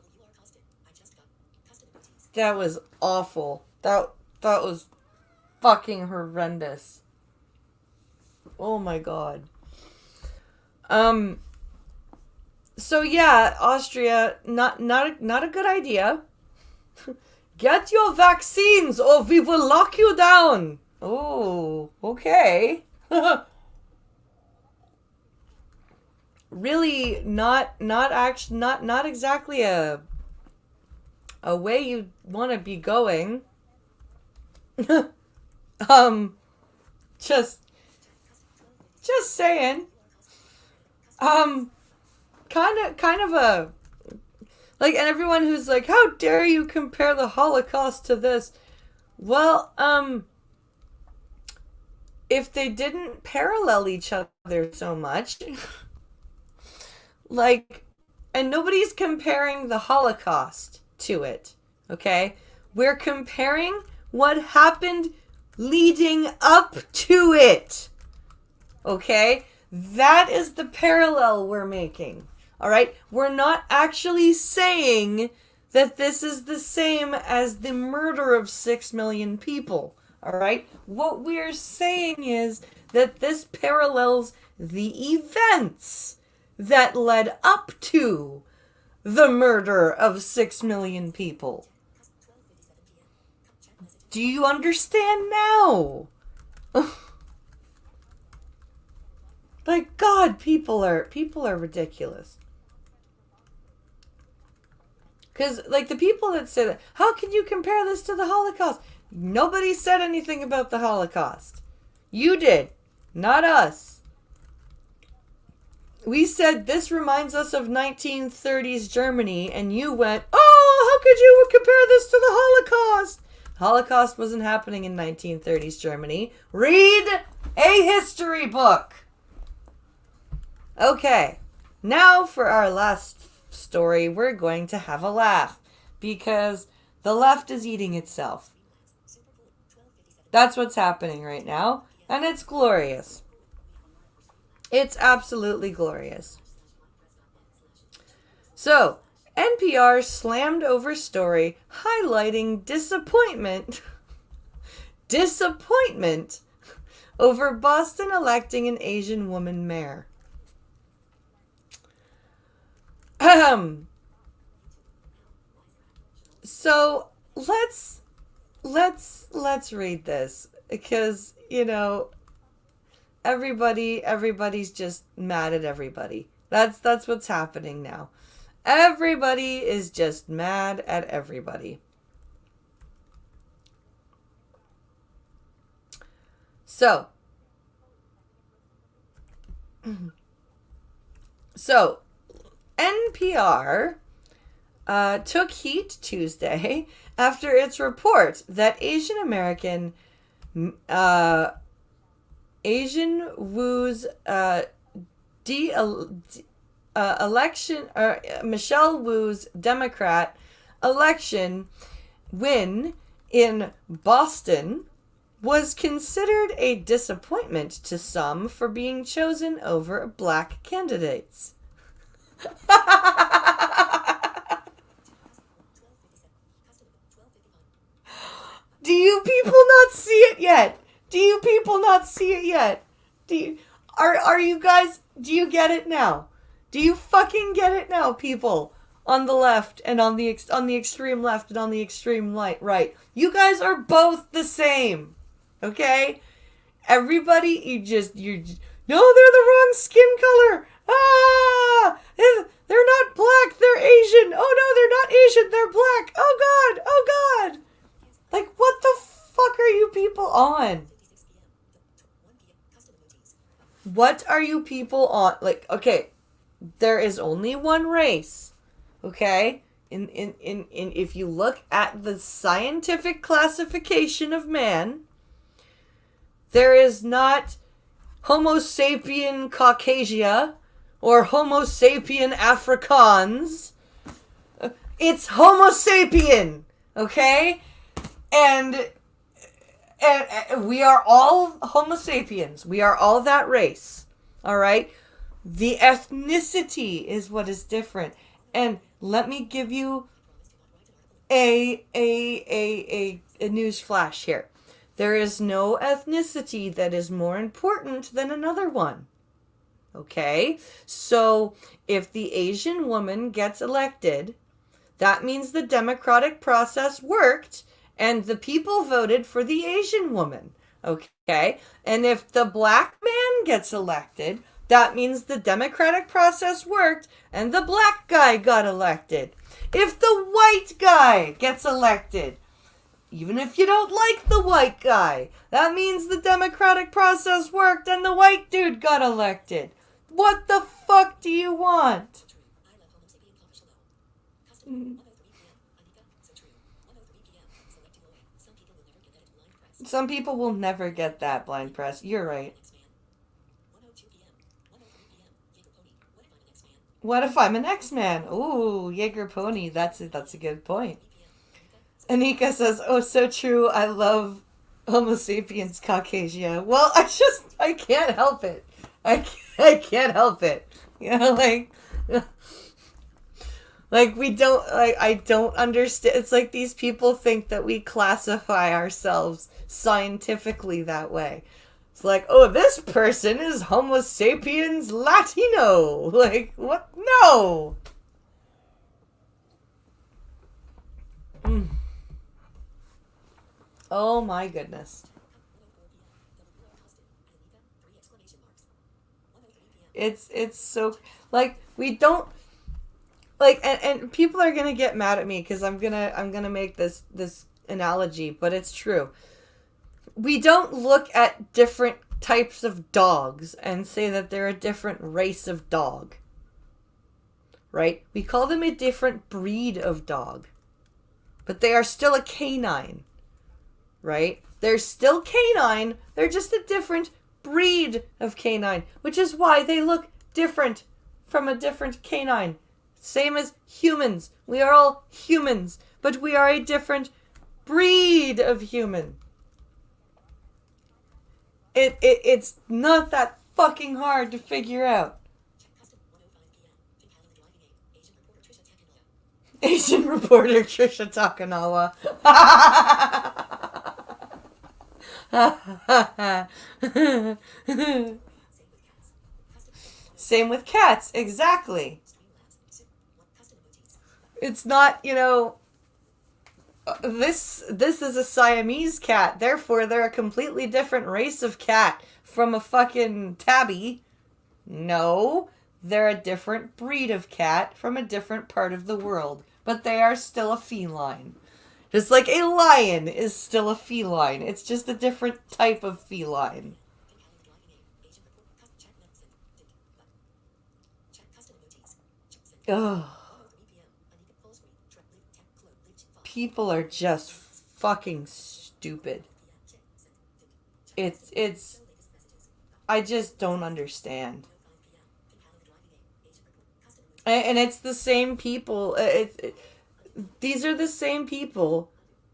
That was awful. That was fucking horrendous. Oh my god. So yeah, Austria, not a good idea. Get your vaccines or we will lock you down. Oh, okay. Really not exactly a way you want to be going. Just saying. Kind of a, like, and everyone who's like, how dare you compare the Holocaust to this? Well, if they didn't parallel each other so much, like, and nobody's comparing the Holocaust to it, okay? We're comparing what happened leading up to it, okay? That is the parallel we're making. All right? We're not actually saying that this is the same as the murder of 6 million people. All right? What we're saying is that this parallels the events that led up to the murder of 6 million people. Do you understand now? Like, God, people are ridiculous. Because, like, the people that say that, how can you compare this to the Holocaust? Nobody said anything about the Holocaust. You did, not us. We said this reminds us of 1930s Germany, and you went, oh, how could you compare this to the Holocaust? Holocaust wasn't happening in 1930s Germany. Read a history book. Okay. Now for our last story, we're going to have a laugh because the left is eating itself. That's what's happening right now, and it's glorious. It's absolutely glorious. So, NPR slammed over story highlighting disappointment over Boston electing an Asian woman mayor. So let's read this because, everybody's just mad at everybody. That's what's happening now. Everybody is just mad at everybody. So NPR took heat Tuesday after its report that Asian Wu's election, or Michelle Wu's Democrat election win in Boston was considered a disappointment to some for being chosen over black candidates. Do you people not see it yet? Do you guys, do you get it now? Do you fucking get it now, people? On the left and on the extreme left and on the extreme right. You guys are both the same. Okay? Everybody, you're no, they're the wrong skin color. Ah! They're not black, they're Asian. Oh no, they're not Asian, they're black. Oh God. Like, what the fuck are you people on? What are you people on? Like, okay, there is only one race. Okay? In if you look at the scientific classification of man, there is not Homo sapien Caucasia or Homo sapien Afrikaans. It's Homo sapien, okay? And we are all Homo sapiens. We are all that race, all right? The ethnicity is what is different. And let me give you a news flash here. There is no ethnicity that is more important than another one. Okay? So if the Asian woman gets elected, that means the democratic process worked and the people voted for the Asian woman. Okay? And if the black man gets elected, that means the democratic process worked and the black guy got elected. If the white guy gets elected, even if you don't like the white guy, that means the democratic process worked and the white dude got elected. What the fuck do you want? Some people will never get that, blind press. You're right. What if I'm an X-Man? Ooh, Jaeger Pony. That's a good point. Anika says, oh, so true. I love Homo sapiens Caucasia. Well, I can't help it. I can't help it. I don't understand. It's like these people think that we classify ourselves scientifically that way. It's like, oh, this person is Homo sapiens Latino. Like, what? No! Oh my goodness. It's so, like, we don't, like, and people are gonna get mad at me because I'm gonna make this analogy, but it's true. We don't look at different types of dogs and say that they're a different race of dog. Right? We call them a different breed of dog. But they are still a canine. Right? They're still canine. They're just a different breed of canine. Which is why they look different from a different canine. Same as humans. We are all humans, but we are a different breed of human. It's not that fucking hard to figure out. Asian reporter Trisha Takanawa. Same with cats, exactly. It's not, this is a Siamese cat, therefore they're a completely different race of cat from a fucking tabby. No, they're a different breed of cat from a different part of the world, but they are still a feline. Just like a lion is still a feline. It's just a different type of feline. Ugh. People are just fucking stupid. It's I just don't understand. And it's the same people. These are the same people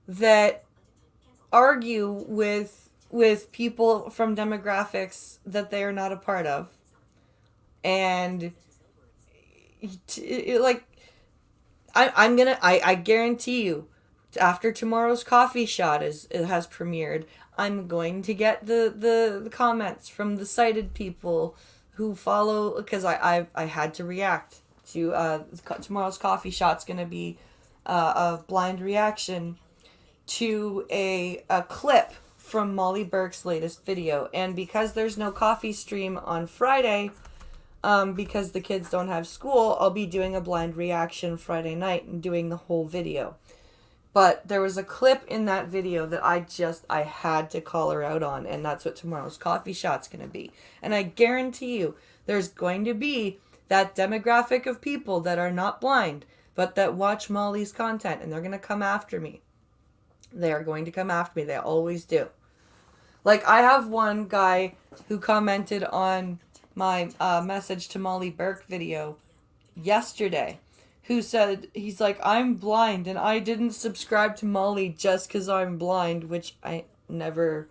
that argue with people from demographics that they are not a part of, and like I guarantee you, after tomorrow's coffee shot it has premiered, I'm going to get the comments from the sighted people who follow, because I had to react to tomorrow's coffee shot's gonna be a blind reaction to a clip from Molly Burke's latest video. And because there's no coffee stream on Friday, because the kids don't have school, I'll be doing a blind reaction Friday night and doing the whole video. But there was a clip in that video that I had to call her out on, and that's what tomorrow's coffee shot's going to be. And I guarantee you, there's going to be that demographic of people that are not blind, but that watch Molly's content, and they're going to come after me. They are going to come after me. They always do. Like, I have one guy who commented on my message to Molly Burke video yesterday, who said, he's like, I'm blind and I didn't subscribe to Molly just because I'm blind, which I never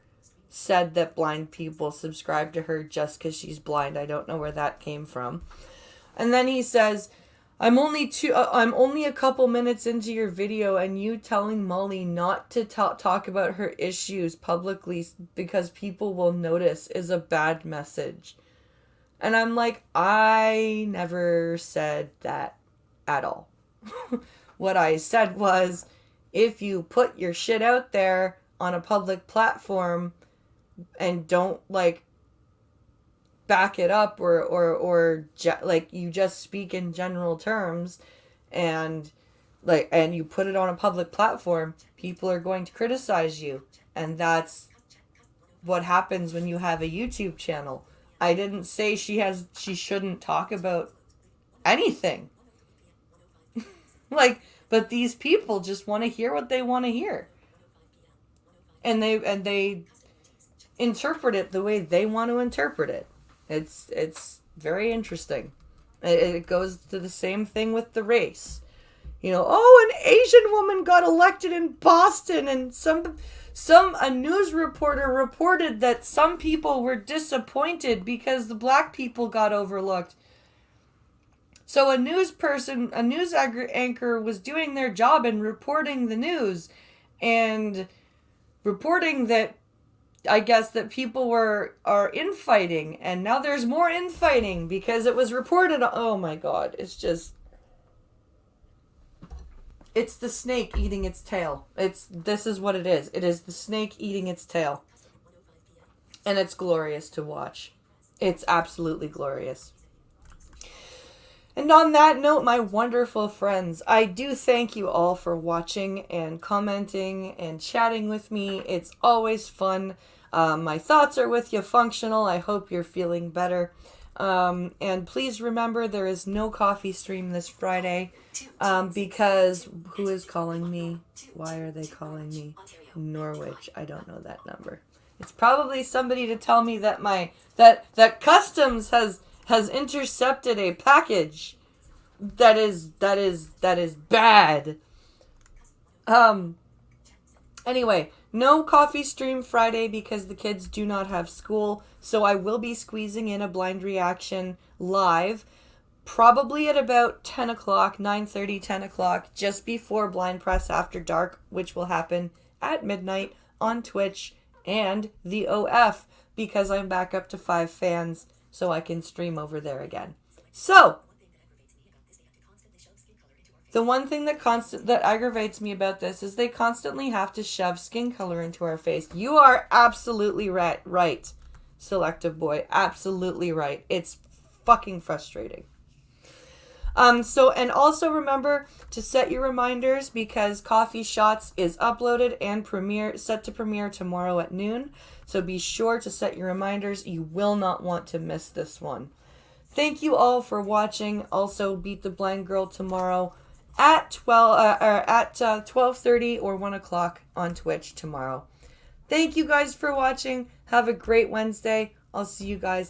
said that blind people subscribe to her just because she's blind. I don't know where that came from. And then he says, I'm only a couple minutes into your video, and you telling Molly not to talk about her issues publicly because people will notice is a bad message. And I'm like, I never said that at all. What I said was, if you put your shit out there on a public platform and don't back it up or you just speak in general terms and you put it on a public platform, people are going to criticize you. And that's what happens when you have a YouTube channel. I didn't say she shouldn't talk about anything. But these people just want to hear what they want to hear. And they interpret it the way they want to interpret it. It's very interesting. It goes to the same thing with the race. An Asian woman got elected in Boston, and a news reporter reported that some people were disappointed because the black people got overlooked. So a news anchor was doing their job and reporting the news and reporting that, I guess, that people are infighting, and now there's more infighting because it was reported. Oh my God, it's the snake eating its tail. This is what it is. It is the snake eating its tail. And it's glorious to watch. It's absolutely glorious. And on that note, my wonderful friends, I do thank you all for watching and commenting and chatting with me. It's always fun. My thoughts are with you, functional. I hope you're feeling better. And please remember, there is no coffee stream this Friday because who is calling me? Why are they calling me? Norwich. I don't know that number. It's probably somebody to tell me that that customs has has intercepted a package that is bad. Anyway, no coffee stream Friday because the kids do not have school, so I will be squeezing in a blind reaction live, probably at about 10 o'clock, 9:30, 10 o'clock, just before Blind Press After Dark, which will happen at midnight on Twitch and the OF, because I'm back up to 5 fans, so I can stream over there again. So, the one thing that aggravates me about this is they constantly have to shove skin color into our face. You are absolutely right, Selective Boy. Absolutely right. It's fucking frustrating. And also remember to set your reminders because Coffee Shots is uploaded and set to premiere tomorrow at noon. So be sure to set your reminders. You will not want to miss this one. Thank you all for watching. Also, Beat the Blind Girl tomorrow at 12:30 or 1 o'clock on Twitch tomorrow. Thank you guys for watching. Have a great Wednesday. I'll see you guys